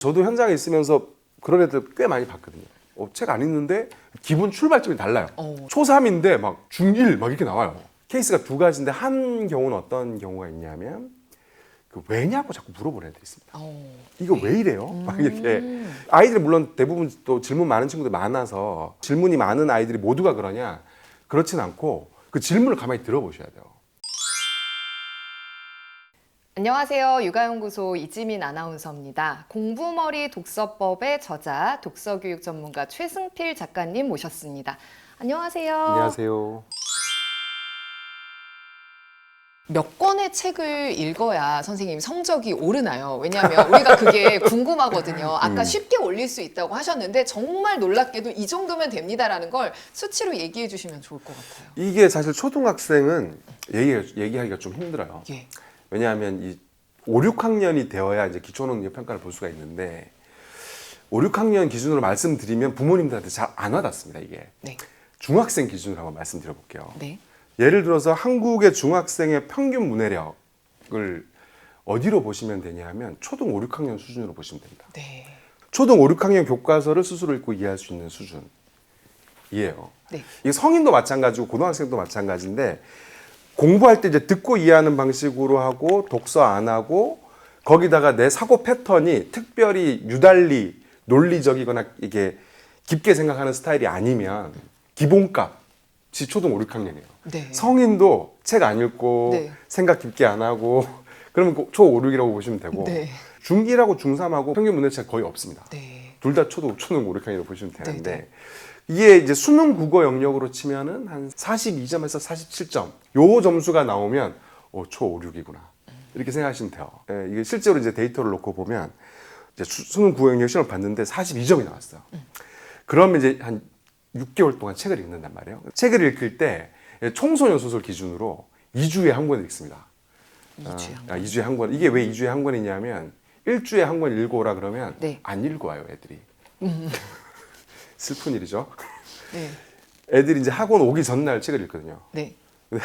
저도 현장에 있으면서 그런 애들 꽤 많이 봤거든요. 책 안 읽는데 기본 출발점이 달라요. 초3인데 막 중1 막 이렇게 나와요. 케이스가 두 가지인데 한 경우는 어떤 경우가 있냐면 그 왜냐고 자꾸 물어보는 애들이 있습니다. 이거 왜 이래요? 막 이렇게 아이들이 물론 대부분 또 질문 많은 친구들 많아서 질문이 많은 아이들이 모두가 그러냐 그렇진 않고 그 질문을 가만히 들어보셔야 돼요. 안녕하세요. 육아연구소 이지민 아나운서입니다. 공부머리 독서법의 저자, 독서교육 전문가 최승필 작가님 모셨습니다. 안녕하세요. 안녕하세요. 몇 권의 책을 읽어야 선생님 성적이 오르나요? 왜냐하면 우리가 그게 궁금하거든요. 아까 쉽게 올릴 수 있다고 하셨는데 정말 놀랍게도 이 정도면 됩니다라는 걸 수치로 얘기해 주시면 좋을 것 같아요. 이게 사실 초등학생은 얘기하기가 좀 힘들어요. 예. 왜냐하면 이 5, 6학년이 되어야 이제 기초능력 평가를 볼 수가 있는데 5, 6학년 기준으로 말씀드리면 부모님들한테 잘 안 와닿습니다. 이게 네. 중학생 기준으로 한번 말씀드려볼게요. 네. 예를 들어서 한국의 중학생의 평균 문해력을 어디로 보시면 되냐 하면 초등 5, 6학년 수준으로 보시면 됩니다. 네. 초등 5, 6학년 교과서를 스스로 읽고 이해할 수 있는 수준이에요. 네. 이게 성인도 마찬가지고 고등학생도 마찬가지인데 공부할 때 이제 듣고 이해하는 방식으로 하고 독서 안 하고 거기다가 내 사고 패턴이 특별히 유달리 논리적이거나 이게 깊게 생각하는 스타일이 아니면 기본값이 초등 5, 6학년이에요. 네. 성인도 책 안 읽고 네. 생각 깊게 안 하고 그러면 초 5, 6이라고 보시면 되고 네. 중1하고 중3하고 평균 문해차가 거의 없습니다. 네. 둘 다 초등 5, 6학년이라고 보시면 되는데 네. 이게 이제 수능 국어 영역으로 치면은 한 42점에서 47점 요 점수가 나오면 초 5, 6이구나 이렇게 생각하시면 돼요. 예, 이게 실제로 이제 데이터를 놓고 보면 이제 수능 국어 영역 시험을 봤는데 42점이 나왔어요. 그러면 이제 한 6개월 동안 책을 읽는단 말이에요. 책을 읽을 때 청소년 소설 기준으로 2주에 한 권 읽습니다. 2주에 한 권. 2주에 한 권. 이게 왜 2주에 한 권이냐면 1주에 한 권 읽어오라 그러면 네. 안 읽고 와요, 애들이. 슬픈 일이죠. 네. 애들이 이제 학원 오기 전날 책을 읽거든요. 네. 근데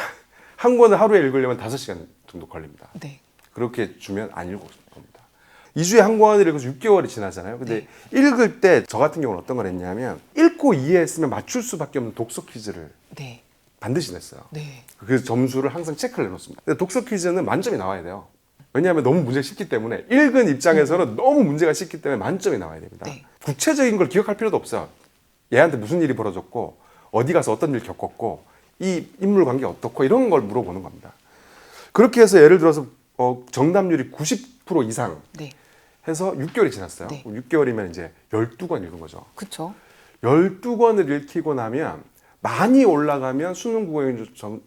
한 권을 하루에 읽으려면 5시간 정도 걸립니다. 네. 그렇게 주면 안 읽을 겁니다. 2주에 한 권을 읽어서 6개월이 지나잖아요. 근데 읽을 때 저 같은 경우는 어떤 걸 했냐면 읽고 이해했으면 맞출 수밖에 없는 독서 퀴즈를 네. 반드시 냈어요. 네. 그 점수를 항상 체크를 해놓습니다. 근데 독서 퀴즈는 만점이 나와야 돼요. 왜냐하면 너무 문제가 쉽기 때문에 읽은 입장에서는 너무 문제가 쉽기 때문에 만점이 나와야 됩니다. 네. 구체적인 걸 기억할 필요도 없어요. 얘한테 무슨 일이 벌어졌고 어디 가서 어떤 일 겪었고 이 인물 관계 어떻고 이런 걸 물어보는 겁니다. 그렇게 해서 예를 들어서 정답률이 90% 이상 네. 해서 6개월이 지났어요. 네. 6개월이면 이제 12권 읽은 거죠. 그렇죠. 12권을 읽히고 나면 많이 올라가면 수능 국어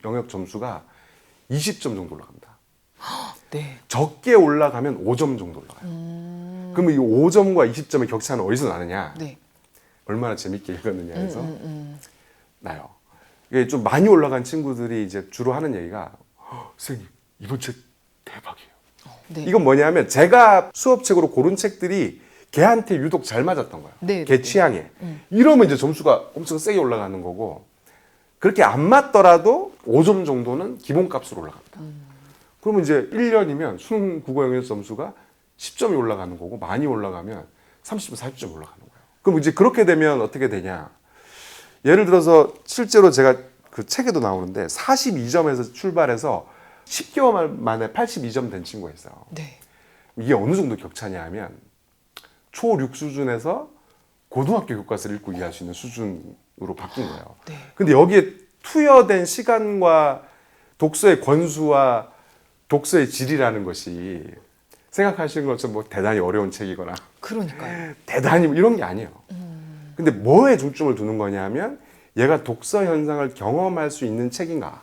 영역 점수가 20점 정도 올라갑니다. 네. 적게 올라가면 5점 정도 올라가요. 그러면 이 5점과 20점의 격차는 어디서 나느냐? 네. 얼마나 재밌게 읽었느냐에서 나요. 이게 좀 많이 올라간 친구들이 이제 주로 하는 얘기가 선생님 이번 책 대박이에요. 네. 이건 뭐냐면 제가 수업책으로 고른 책들이 걔한테 유독 잘 맞았던 거예요. 네, 걔 네, 취향에. 이러면 이제 점수가 엄청 세게 올라가는 거고 그렇게 안 맞더라도 5점 정도는 기본값으로 올라갑니다. 그러면 이제 1년이면 수능 국어 영역 점수가 10점이 올라가는 거고 많이 올라가면 30점, 40점 올라가는 거예요. 그럼 이제 그렇게 되면 어떻게 되냐? 예를 들어서 실제로 제가 그 책에도 나오는데 42점에서 출발해서 10개월 만에 82점 된 친구가 있어요. 네. 이게 어느 정도 격차냐 하면 초6 수준에서 고등학교 교과서를 읽고 이해할 수 있는 수준으로 바뀐 거예요. 네. 근데 여기에 투여된 시간과 독서의 권수와 독서의 질이라는 것이 생각하시는 것처럼 뭐 대단히 어려운 책이거나 그러니까요. 대단히 뭐 이런 게 아니에요. 근데 뭐에 중점을 두는 거냐면 얘가 독서 현상을 경험할 수 있는 책인가.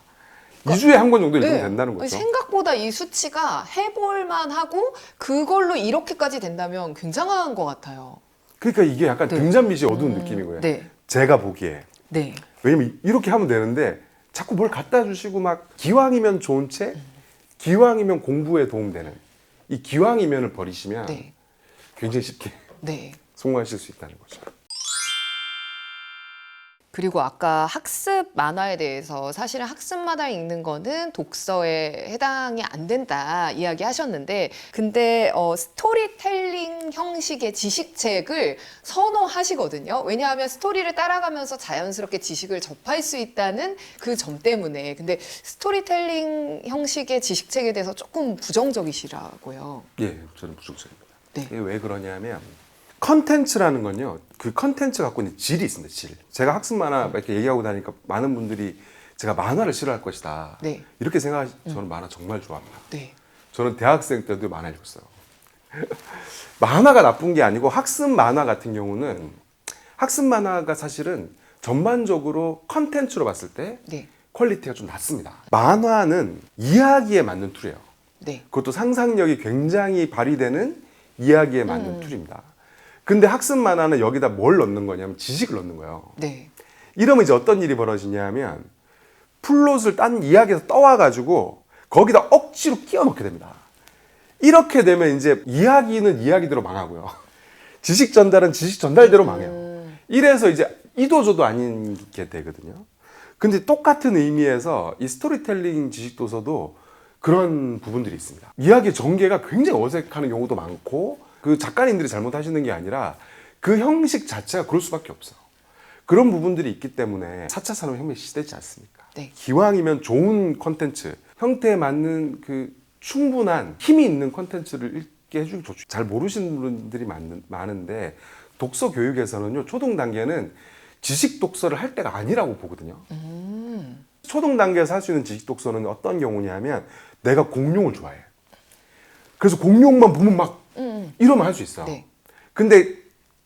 2주에 한 권 정도 읽으면 된다는 거죠. 생각보다 이 수치가 해볼만 하고 그걸로 이렇게까지 된다면 굉장한 것 같아요. 그러니까 이게 약간 네. 등잔빛이 어두운 느낌인 거예요. 네. 제가 보기에. 네. 왜냐면 이렇게 하면 되는데 자꾸 뭘 갖다 주시고 막 기왕이면 좋은 책, 기왕이면 공부에 도움되는 이 기왕이면을 버리시면 네. 굉장히 쉽게 네. 성공하실 수 있다는 거죠. 그리고 아까 학습 만화에 대해서 사실은 학습 만화 읽는 거는 독서에 해당이 안 된다 이야기 하셨는데 근데 스토리텔링 형식의 지식책을 선호하시거든요. 왜냐하면 스토리를 따라가면서 자연스럽게 지식을 접할 수 있다는 그 점 때문에. 근데 스토리텔링 형식의 지식책에 대해서 조금 부정적이시라고요. 예, 저는 부정적입니다. 네. 이게 왜 그러냐면 컨텐츠라는 건요, 그 컨텐츠 갖고 있는 질이 있습니다. 질. 제가 학습 만화 이렇게 얘기하고 다니까 많은 분들이 제가 만화를 싫어할 것이다. 네. 이렇게 생각하시. 저는 만화 정말 좋아합니다. 네. 저는 대학생 때도 만화 읽었어요. 만화가 나쁜 게 아니고 학습 만화 같은 경우는 학습 만화가 사실은 전반적으로 컨텐츠로 봤을 때 네. 퀄리티가 좀 낮습니다. 만화는 이야기에 맞는 툴이에요. 네. 그것도 상상력이 굉장히 발휘되는 이야기에 맞는 툴입니다. 근데 학습 만화는 여기다 뭘 넣는 거냐면 지식을 넣는 거예요. 네. 이러면 이제 어떤 일이 벌어지냐면 플롯을 딴 이야기에서 떠와가지고 거기다 억지로 끼워 넣게 됩니다. 이렇게 되면 이제 이야기는 이야기대로 망하고요. 지식 전달은 지식 전달대로 망해요. 이래서 이제 이도저도 아니게 되거든요. 근데 똑같은 의미에서 이 스토리텔링 지식도서도 그런 부분들이 있습니다. 이야기 전개가 굉장히 어색하는 경우도 많고 그 작가님들이 잘못하시는 게 아니라 그 형식 자체가 그럴 수밖에 없어요. 그런 부분들이 있기 때문에 4차 산업혁명 시대지 않습니까? 네. 기왕이면 좋은 콘텐츠, 형태에 맞는 그 충분한 힘이 있는 콘텐츠를 읽게 해주기 좋죠. 잘 모르시는 분들이 많은데 독서 교육에서는요, 초등 단계는 지식 독서를 할 때가 아니라고 보거든요. 초등 단계에서 할 수 있는 지식 독서는 어떤 경우냐면 내가 공룡을 좋아해. 그래서 공룡만 보면 막 이러면 할 수 있어요. 네. 근데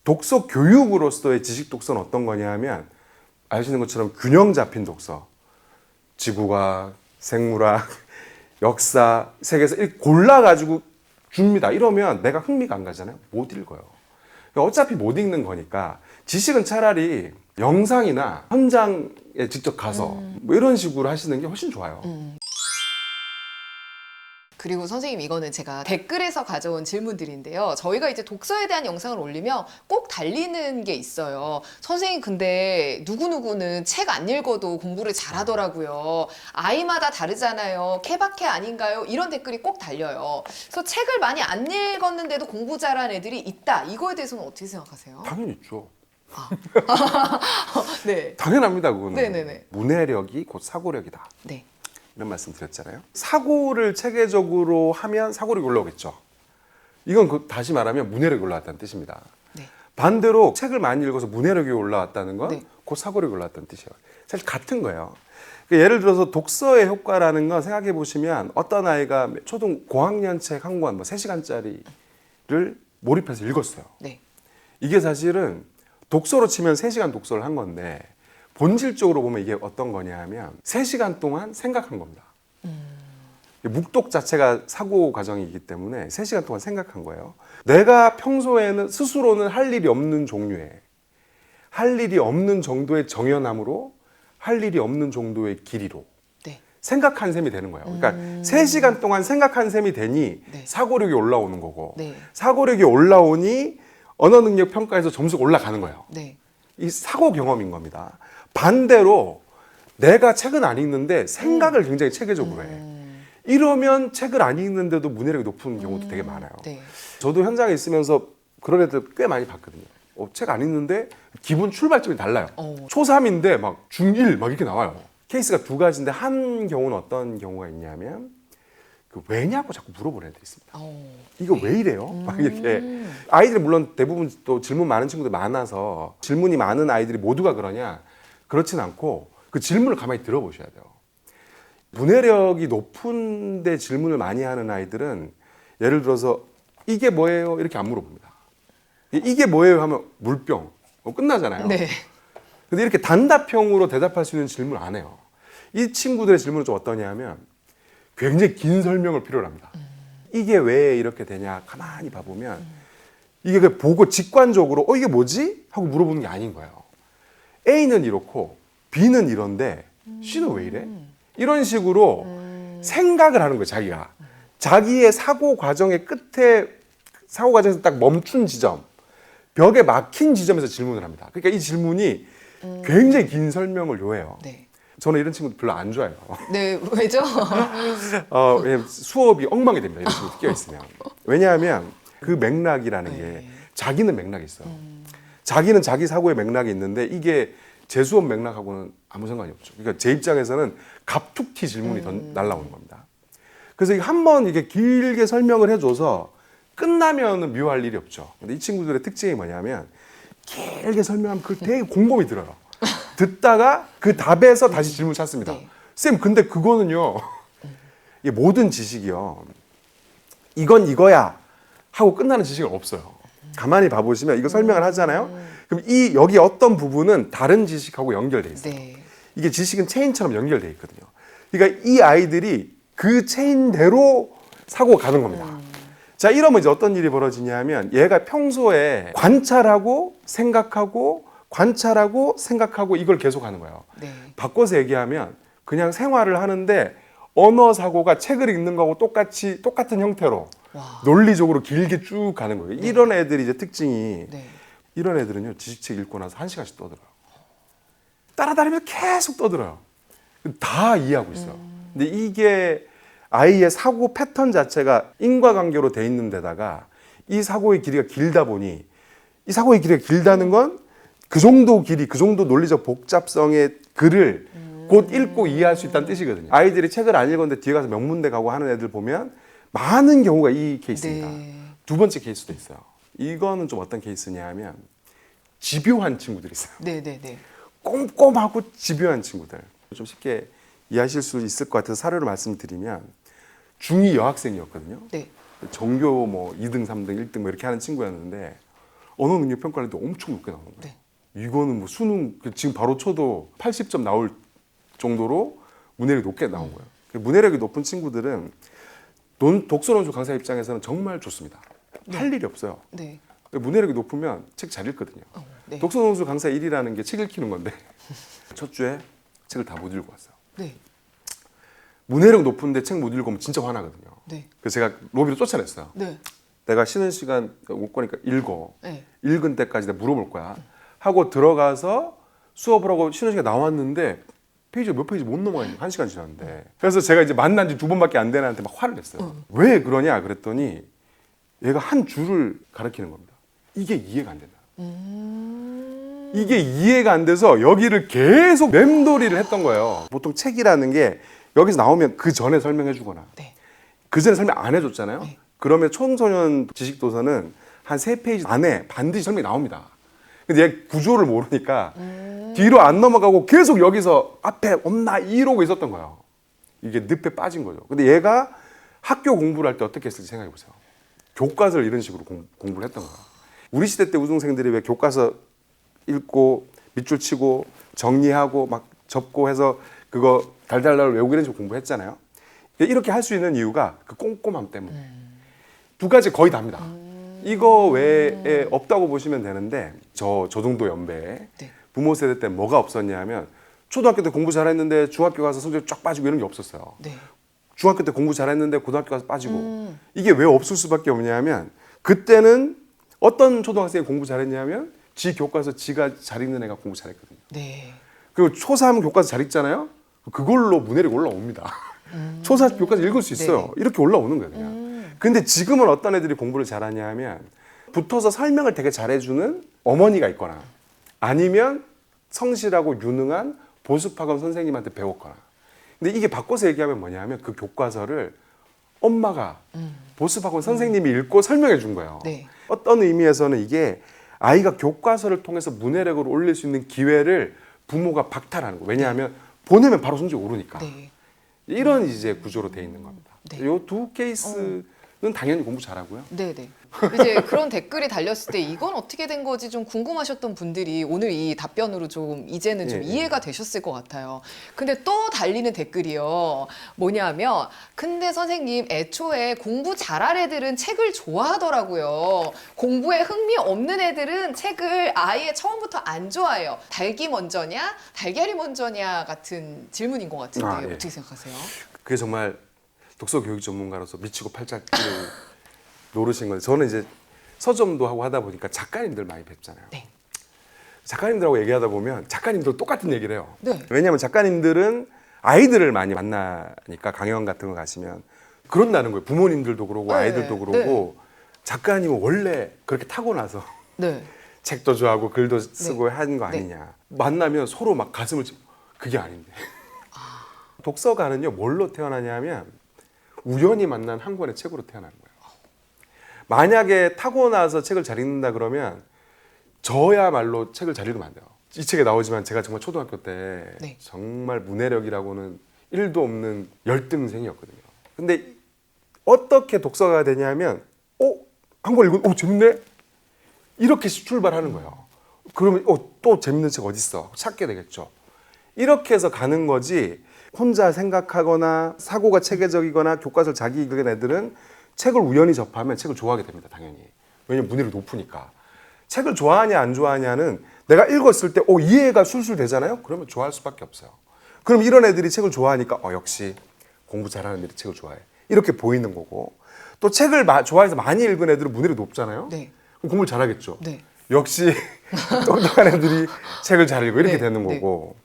독서 교육으로서의 지식 독서는 어떤 거냐면 아시는 것처럼 균형 잡힌 독서, 지구과학, 생물학, 역사, 세계에서 골라가지고 줍니다. 이러면 내가 흥미가 안 가잖아요. 못 읽어요. 어차피 못 읽는 거니까 지식은 차라리 영상이나 현장에 직접 가서 뭐 이런 식으로 하시는 게 훨씬 좋아요. 그리고 선생님 이거는 제가 댓글에서 가져온 질문들인데요. 저희가 이제 독서에 대한 영상을 올리면 꼭 달리는 게 있어요. 선생님 근데 누구누구는 책 안 읽어도 공부를 잘하더라고요. 아이마다 다르잖아요. 케바케 아닌가요? 이런 댓글이 꼭 달려요. 그래서 책을 많이 안 읽었는데도 공부 잘한 애들이 있다. 이거에 대해서는 어떻게 생각하세요? 당연히 있죠. 네. 당연합니다. 그거는. 네네네. 문해력이 곧 사고력이다. 네. 이런 말씀 드렸잖아요. 사고를 체계적으로 하면 사고력이 올라오겠죠. 이건 다시 말하면 문해력이 올라왔다는 뜻입니다. 네. 반대로 책을 많이 읽어서 문해력이 올라왔다는 건 네. 곧 사고력이 올라왔다는 뜻이에요. 사실 같은 거예요. 그러니까 예를 들어서 독서의 효과라는 건 생각해 보시면 어떤 아이가 초등 고학년 책 한 권, 뭐 3시간짜리를 몰입해서 읽었어요. 네. 이게 사실은 독서로 치면 3시간 독서를 한 건데 본질적으로 보면 이게 어떤 거냐 하면 3시간 동안 생각한 겁니다. 묵독 자체가 사고 과정이기 때문에 3시간 동안 생각한 거예요. 내가 평소에는 스스로는 할 일이 없는 종류의, 할 일이 없는 정도의 정연함으로 할 일이 없는 정도의 길이로 네. 생각한 셈이 되는 거예요. 그러니까 3시간 동안 생각한 셈이 되니 네. 사고력이 올라오는 거고 네. 사고력이 올라오니 언어 능력 평가에서 점수가 올라가는 거예요. 네. 이 사고 경험인 겁니다. 반대로 내가 책은 안 읽는데 생각을 굉장히 체계적으로 해. 이러면 책을 안 읽는데도 문해력이 높은 경우도 되게 많아요. 네. 저도 현장에 있으면서 그런 애들 꽤 많이 봤거든요. 책 안 읽는데 기본 출발점이 달라요. 초3인데 막 중1 막 이렇게 나와요. 케이스가 두 가지인데 한 경우는 어떤 경우가 있냐면 그 왜냐고 자꾸 물어보는 애들이 있습니다. 이거 왜 이래요? 막 이렇게 아이들이 물론 대부분 또 질문 많은 친구들 많아서 질문이 많은 아이들이 모두가 그러냐 그렇진 않고 그 질문을 가만히 들어보셔야 돼요. 문해력이 높은데 질문을 많이 하는 아이들은 예를 들어서 이게 뭐예요? 이렇게 안 물어봅니다. 이게 뭐예요? 하면 물병 끝나잖아요. 네. 근데 이렇게 단답형으로 대답할 수 있는 질문을 안 해요. 이 친구들의 질문은 좀 어떠냐 하면 굉장히 긴 설명을 필요로 합니다. 이게 왜 이렇게 되냐 가만히 봐보면 이게 그냥 보고 직관적으로 이게 뭐지? 하고 물어보는 게 아닌 거예요. A는 이렇고 B는 이런데 C는 왜 이래? 이런 식으로 생각을 하는 거예요. 자기가. 자기의 사고 과정의 끝에 사고 과정에서 딱 멈춘 지점 벽에 막힌 지점에서 질문을 합니다. 그러니까 이 질문이 굉장히 긴 설명을 요해요. 네. 저는 이런 친구들 별로 안 좋아해요. 네, 왜죠? 왜냐면 수업이 엉망이 됩니다. 이런 친구 끼어 있으면. 왜냐하면 그 맥락이라는 게 네. 자기는 맥락이 있어요. 자기는 자기 사고의 맥락이 있는데 이게 제 수업 맥락하고는 아무 상관이 없죠. 그러니까 제 입장에서는 갑툭튀 질문이 날라오는 겁니다. 그래서 한번 이게 길게 설명을 해줘서 끝나면은 묘할 일이 없죠. 근데 이 친구들의 특징이 뭐냐면 길게 설명하면 그걸 되게 곰곰이 들어요. 듣다가 그 답에서 다시 질문 찾습니다. 네. 쌤, 근데 그거는요. 이게 모든 지식이요. 이건 이거야 하고 끝나는 지식은 없어요. 가만히 봐보시면 이거 설명을 하잖아요. 그럼 여기 어떤 부분은 다른 지식하고 연결돼 있어요. 네. 이게 지식은 체인처럼 연결돼 있거든요. 그러니까 이 아이들이 그 체인대로 사고가 가는 겁니다. 자, 이러면 이제 어떤 일이 벌어지냐면 얘가 평소에 관찰하고 생각하고 이걸 계속 하는 거예요. 네. 바꿔서 얘기하면 그냥 생활을 하는데 언어 사고가 책을 읽는 거하고 똑같은 형태로 와. 논리적으로 길게 쭉 가는 거예요. 이런 애들이 이제 특징이 네. 이런 애들은요 지식책 읽고 나서 1시간씩 떠들어요. 따라다니면서 계속 떠들어요. 다 이해하고 있어요. 근데 이게 아이의 사고 패턴 자체가 인과관계로 돼 있는 데다가 이 사고의 길이가 길다 보니 이 사고의 길이가 길다는 건 그 정도 길이, 그 정도 논리적 복잡성의 글을 곧 읽고 이해할 수 있다는 뜻이거든요. 아이들이 책을 안 읽었는데 뒤에 가서 명문대 가고 하는 애들 보면 많은 경우가 이 케이스입니다. 네. 두 번째 케이스도 있어요. 이거는 좀 어떤 케이스냐 하면 집요한 친구들이 있어요. 네, 네, 네. 꼼꼼하고 집요한 친구들. 좀 쉽게 이해하실 수 있을 것 같아서 사례로 말씀드리면 중2 여학생이었거든요. 네. 전교 뭐 2등, 3등, 1등 뭐 이렇게 하는 친구였는데 언어 능력 평가를 했는데 엄청 높게 나오는 거예요. 네. 이거는 뭐 수능 지금 바로 쳐도 80점 나올 정도로 문해력이 높게 나온 거예요. 문해력이 높은 친구들은 독서 논술 강사 입장에서는 정말 좋습니다. 할 일이 없어요. 네. 문해력이 높으면 책 잘 읽거든요. 네. 독서 논술 강사 1이라는 게 책 읽히는 건데 첫 주에 책을 다 못 읽고 왔어요. 네. 문해력 높은데 책 못 읽으면 진짜 화나거든요. 네. 그래서 제가 로비로 쫓아냈어요. 네. 내가 쉬는 시간 올 거니까 읽어. 네. 읽은 때까지 내가 물어볼 거야. 하고 들어가서 수업을 하고 쉬는 시간 나왔는데 페이지가 몇 페이지 못 넘어가요. 1시간 지났는데. 그래서 제가 이제 만난 지 2번밖에 안 되는 애한테 막 화를 냈어요. 왜 그러냐 그랬더니 얘가 한 줄을 가르치는 겁니다. 이게 이해가 안 된다. 이게 이해가 안 돼서 여기를 계속 맴돌이를 했던 거예요. 보통 책이라는 게 여기서 나오면 그 전에 설명해 주거나 네. 그 전에 설명 안 해줬잖아요. 네. 그러면 청소년 지식도서는 한 3페이지 안에 반드시 설명이 나옵니다. 근데 얘 구조를 모르니까 뒤로 안 넘어가고 계속 여기서 앞에 없나 이러고 있었던 거예요. 이게 늪에 빠진 거죠. 근데 얘가 학교 공부를 할 때 어떻게 했을지 생각해 보세요. 교과서를 이런 식으로 공부를 했던 거예요. 우리 시대 때 우등생들이 왜 교과서 읽고 밑줄 치고 정리하고 막 접고 해서 그거 달달달 외우고 이런 식으로 공부했잖아요. 이렇게 할 수 있는 이유가 그 꼼꼼함 때문에. 두 가지 거의 답니다. 이거 외에 없다고 보시면 되는데 저 정도 연배에 네. 부모 세대 때 뭐가 없었냐 하면 초등학교 때 공부 잘했는데 중학교 가서 성적이 쫙 빠지고 이런 게 없었어요. 네. 중학교 때 공부 잘했는데 고등학교 가서 빠지고 이게 왜 없을 수밖에 없냐면 그때는 어떤 초등학생이 공부 잘했냐면 지 교과서 지가 잘 읽는 애가 공부 잘했거든요. 네. 그리고 초3 교과서 잘 읽잖아요. 그걸로 문해력이 올라옵니다. 초4 교과서 읽을 수 있어요. 네네. 이렇게 올라오는 거예요. 그냥. 근데 지금은 어떤 애들이 공부를 잘하냐 하면 붙어서 설명을 되게 잘해주는 어머니가 있거나 아니면 성실하고 유능한 보습학원 선생님한테 배웠거나. 근데 이게 바꿔서 얘기하면 뭐냐 하면 그 교과서를 엄마가 보습학원 선생님이 읽고 설명해 준 거예요. 네. 어떤 의미에서는 이게 아이가 교과서를 통해서 문해력을 올릴 수 있는 기회를 부모가 박탈하는 거예요. 왜냐하면 보내면 바로 성적이 오르니까. 네. 이런 이제 구조로 돼 있는 겁니다. 네. 이 두 케이스는 당연히 공부 잘하고요. 네네. 이제 그런 댓글이 달렸을 때 이건 어떻게 된 거지 좀 궁금하셨던 분들이 오늘 이 답변으로 좀 이제는 좀 예, 이해가 되셨을 것 같아요. 근데 또 달리는 댓글이요. 뭐냐면 근데 선생님 애초에 공부 잘할 애들은 책을 좋아하더라고요. 공부에 흥미 없는 애들은 책을 아예 처음부터 안 좋아해요. 닭이 먼저냐 달걀이 먼저냐 같은 질문인 것 같은데 아, 예. 어떻게 생각하세요? 그게 정말 독서 교육 전문가로서 미치고 팔짝을 노르신 건데 저는 이제 서점도 하고 하다 보니까 작가님들 많이 뵙잖아요. 네. 작가님들하고 얘기하다 보면 작가님들 똑같은 얘기를 해요. 네. 왜냐하면 작가님들은 아이들을 많이 만나니까 강연 같은 거 가시면 그런다는 거예요. 부모님들도 그러고 네, 아이들도 그러고 작가님은 원래 그렇게 타고나서 네. 책도 좋아하고 글도 쓰고 하는 거 아니냐. 만나면 서로 막 가슴을 찌 그게 아닌데. 독서가는요 뭘로 태어나냐면 우연히 만난 한 권의 책으로 태어나는 거예요. 만약에 타고나서 책을 잘 읽는다 그러면 저야말로 책을 잘 읽으면 안 돼요. 이 책에 나오지만 제가 정말 초등학교 때 네. 정말 문해력이라고는 1도 없는 열등생이었거든요. 근데 어떻게 독서가 되냐면 한 권 읽으면 재밌네? 이렇게 출발하는 거예요. 그러면 또 재밌는 책 어디 있어? 찾게 되겠죠. 이렇게 해서 가는 거지 혼자 생각하거나 사고가 체계적이거나 교과서를 자기 읽은 애들은 책을 우연히 접하면 책을 좋아하게 됩니다. 당연히. 왜냐면 문해력이 높으니까. 책을 좋아하냐 안 좋아하냐는 내가 읽었을 때 이해가 술술 되잖아요. 그러면 좋아할 수밖에 없어요. 그럼 이런 애들이 책을 좋아하니까 역시 공부 잘하는 애들이 책을 좋아해. 이렇게 보이는 거고 또 책을 좋아해서 많이 읽은 애들은 문해력이 높잖아요. 네. 그럼 공부를 잘하겠죠. 네. 역시 똑똑한 애들이 책을 잘 읽고 이렇게 네, 되는 네. 거고.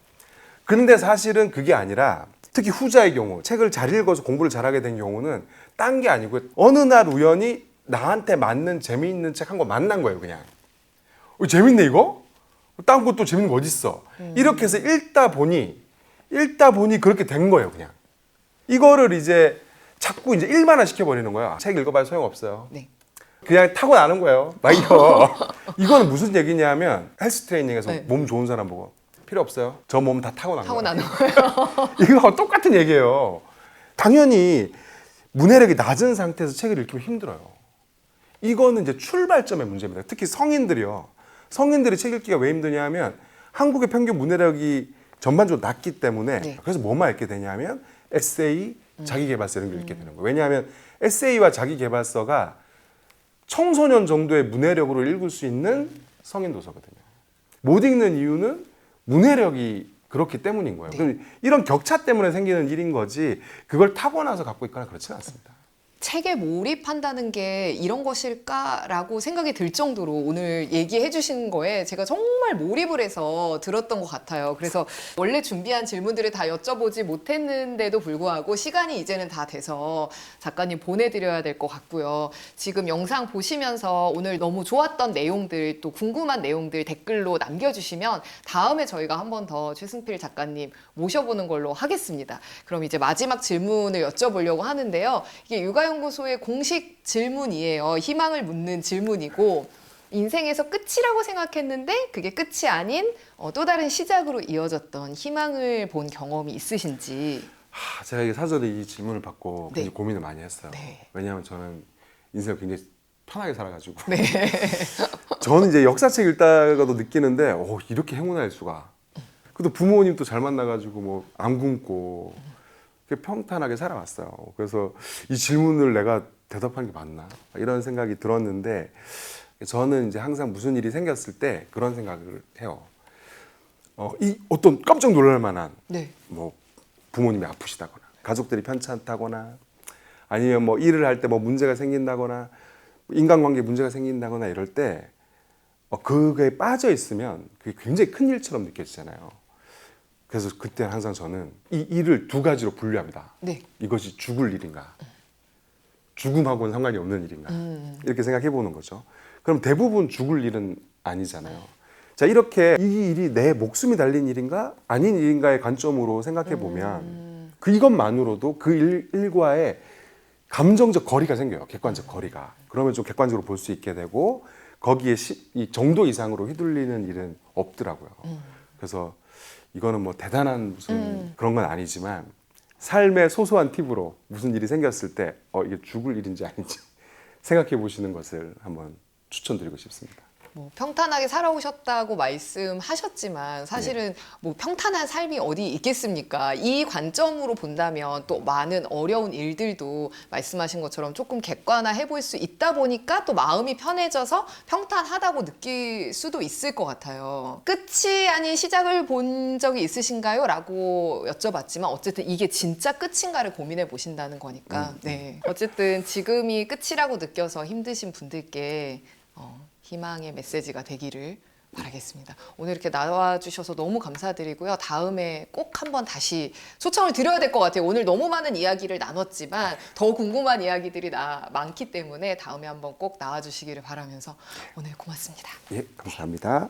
근데 사실은 그게 아니라 특히 후자의 경우 책을 잘 읽어서 공부를 잘하게 된 경우는 딴 게 아니고 어느 날 우연히 나한테 맞는 재미있는 책 한 권 만난 거예요. 그냥 재밌네 이거? 딴 것도 재밌는 거 어딨어? 이렇게 해서 읽다 보니 그렇게 된 거예요. 그냥 이거를 이제 자꾸 이제 일만화 시켜버리는 거야. 책 읽어봐야 소용없어요. 네. 그냥 타고나는 거예요. 막 이거는 무슨 얘기냐면 헬스 트레이닝에서 네. 몸 좋은 사람 보고 필요 없어요. 저 몸 다 타고난 거예요. 타고나는 거예요. 이거하고 똑같은 얘기예요. 당연히 문해력이 낮은 상태에서 책을 읽기면 힘들어요. 이거는 이제 출발점의 문제입니다. 특히 성인들이요. 성인들이 책 읽기가 왜 힘드냐면 한국의 평균 문해력이 전반적으로 낮기 때문에 네. 그래서 뭐만 읽게 되냐면 에세이, 자기계발서 이런 걸 읽게 되는 거예요. 왜냐하면 에세이와 자기계발서가 청소년 정도의 문해력으로 읽을 수 있는 성인 도서거든요. 못 읽는 이유는 문해력이 그렇기 때문인 거예요. 네. 그럼 이런 격차 때문에 생기는 일인 거지 그걸 타고나서 갖고 있거나 그렇지는 않습니다. 책에 몰입한다는 게 이런 것일까라고 생각이 들 정도로 오늘 얘기해 주신 거에 제가 정말 몰입을 해서 들었던 것 같아요. 그래서 원래 준비한 질문들을 다 여쭤보지 못했는데도 불구하고 시간이 이제는 다 돼서 작가님 보내드려야 될 것 같고요. 지금 영상 보시면서 오늘 너무 좋았던 내용들 또 궁금한 내용들 댓글로 남겨주시면 다음에 저희가 한 번 더 최승필 작가님 모셔보는 걸로 하겠습니다. 그럼 이제 마지막 질문을 여쭤보려고 하는데요. 이게 육아연구소의 공식 질문이에요. 희망을 묻는 질문이고 인생에서 끝이라고 생각했는데 그게 끝이 아닌 또 다른 시작으로 이어졌던 희망을 본 경험이 있으신지. 제가 이게 사전에 이 질문을 받고 네. 굉장히 고민을 많이 했어요. 네. 왜냐하면 저는 인생을 굉장히 편하게 살아가지고 네. 저는 이제 역사책 읽다가도 느끼는데 이렇게 행운할 수가. 그래도 부모님도 잘 만나가지고 뭐 안 굶고 평탄하게 살아왔어요. 그래서 이 질문을 내가 대답하는 게 맞나 이런 생각이 들었는데 저는 이제 항상 무슨 일이 생겼을 때 그런 생각을 해요. 이 어떤 깜짝 놀랄 만한 네. 뭐 부모님이 아프시다거나 가족들이 편찮다거나 아니면 뭐 일을 할 때 뭐 문제가 생긴다거나 인간관계 문제가 생긴다거나 이럴 때 그게 빠져 있으면 그게 굉장히 큰 일처럼 느껴지잖아요. 그래서 그때 항상 저는 이 일을 두 가지로 분류합니다. 네. 이것이 죽을 일인가, 죽음하고는 상관이 없는 일인가 이렇게 생각해 보는 거죠. 그럼 대부분 죽을 일은 아니잖아요. 자, 이렇게 이 일이 내 목숨이 달린 일인가 아닌 일인가의 관점으로 생각해 보면 이것만으로도 그 일과의 감정적 거리가 생겨요. 객관적 거리가. 그러면 좀 객관적으로 볼 수 있게 되고 거기에 이 정도 이상으로 휘둘리는 일은 없더라고요. 그래서 이거는 뭐 대단한 무슨 그런 건 아니지만 삶의 소소한 팁으로 무슨 일이 생겼을 때 이게 죽을 일인지 아닌지 생각해 보시는 것을 한번 추천드리고 싶습니다. 뭐 평탄하게 살아오셨다고 말씀하셨지만 사실은 뭐 평탄한 삶이 어디 있겠습니까? 이 관점으로 본다면 또 많은 어려운 일들도 말씀하신 것처럼 조금 객관화해 볼 수 있다 보니까 또 마음이 편해져서 평탄하다고 느낄 수도 있을 것 같아요. 끝이 아닌 시작을 본 적이 있으신가요? 라고 여쭤봤지만 어쨌든 이게 진짜 끝인가를 고민해 보신다는 거니까 네. 어쨌든 지금이 끝이라고 느껴서 힘드신 분들께 희망의 메시지가 되기를 바라겠습니다. 오늘 이렇게 나와주셔서 너무 감사드리고요. 다음에 꼭 한번 다시 초청을 드려야 될 것 같아요. 오늘 너무 많은 이야기를 나눴지만 더 궁금한 이야기들이 많기 때문에 다음에 한번 꼭 나와주시기를 바라면서 오늘 고맙습니다. 예, 감사합니다.